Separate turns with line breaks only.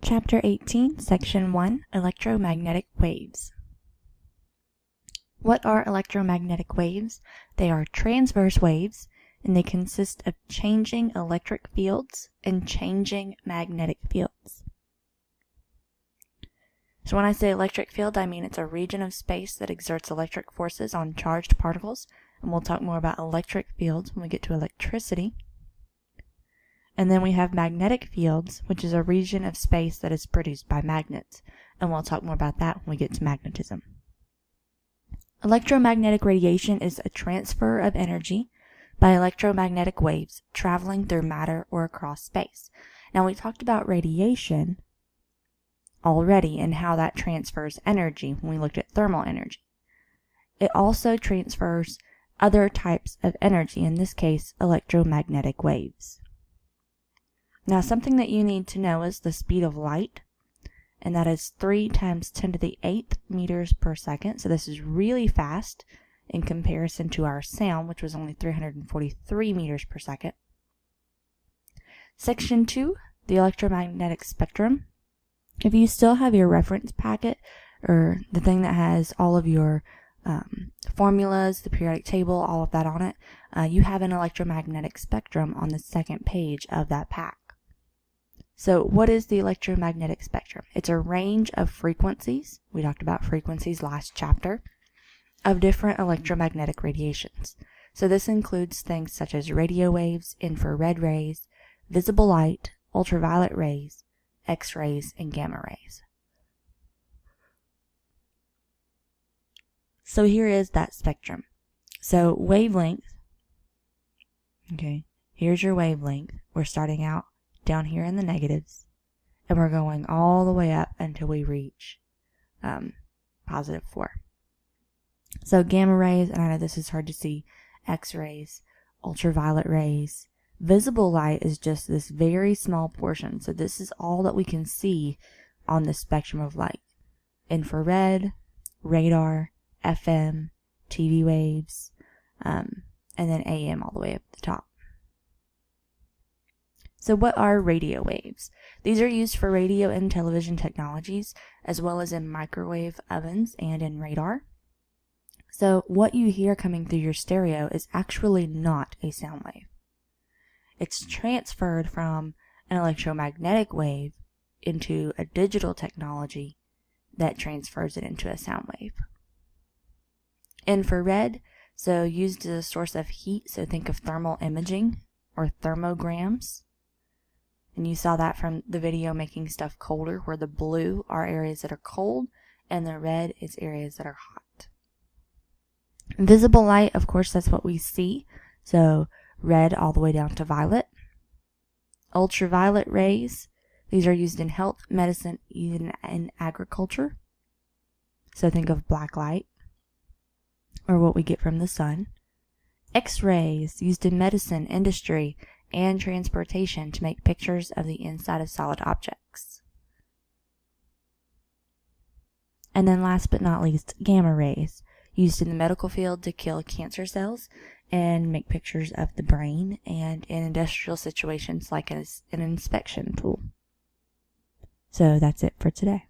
Chapter 18, Section 1, Electromagnetic Waves. What are electromagnetic waves? They are transverse waves, and they consist of changing electric fields and changing magnetic fields. So when I say electric field, I mean it's a region of space that exerts electric forces on charged particles, and we'll talk more about electric fields when we get to electricity. And then we have magnetic fields, which is a region of space that is produced by magnets, and we'll talk more about that when we get to magnetism. Electromagnetic radiation is a transfer of energy by electromagnetic waves traveling through matter or across space. Now, we talked about radiation already and how that transfers energy when we looked at thermal energy. It also transfers other types of energy, in this case, electromagnetic waves. Now, something that you need to know is the speed of light, and that is 3 times 10 to the 8th meters per second. So this is really fast in comparison to our sound, which was only 343 meters per second. Section 2, the electromagnetic spectrum. If you still have your reference packet, or the thing that has all of your formulas, the periodic table, all of that on it, you have an electromagnetic spectrum on the second page of that pack. So what is the electromagnetic spectrum? It's a range of frequencies, we talked about frequencies last chapter, of different electromagnetic radiations. So this includes things such as radio waves, infrared rays, visible light, ultraviolet rays, X-rays, and gamma rays. So here is that spectrum. So wavelength, okay, here's your wavelength. We're starting out down here in the negatives, and we're going all the way up until we reach positive 4. So gamma rays, and I know this is hard to see, X-rays, ultraviolet rays. Visible light is just this very small portion, so this is all that we can see on the spectrum of light. Infrared, radar, FM, TV waves, and then AM all the way up at the top. So what are radio waves? These are used for radio and television technologies, as well as in microwave ovens and in radar. So what you hear coming through your stereo is actually not a sound wave. It's transferred from an electromagnetic wave into a digital technology that transfers it into a sound wave. Infrared, so used as a source of heat, so think of thermal imaging or thermograms. And you saw that from the video making stuff colder, where the blue are areas that are cold and the red is areas that are hot. Visible light, of course, that's what we see. So red all the way down to violet. Ultraviolet rays, these are used in health, medicine, even in agriculture. So think of black light, or what we get from the sun. X-rays, used in medicine, industry, and transportation to make pictures of the inside of solid objects. And then last but not least, gamma rays, used in the medical field to kill cancer cells and make pictures of the brain, and in industrial situations like as an inspection tool. So that's it for today.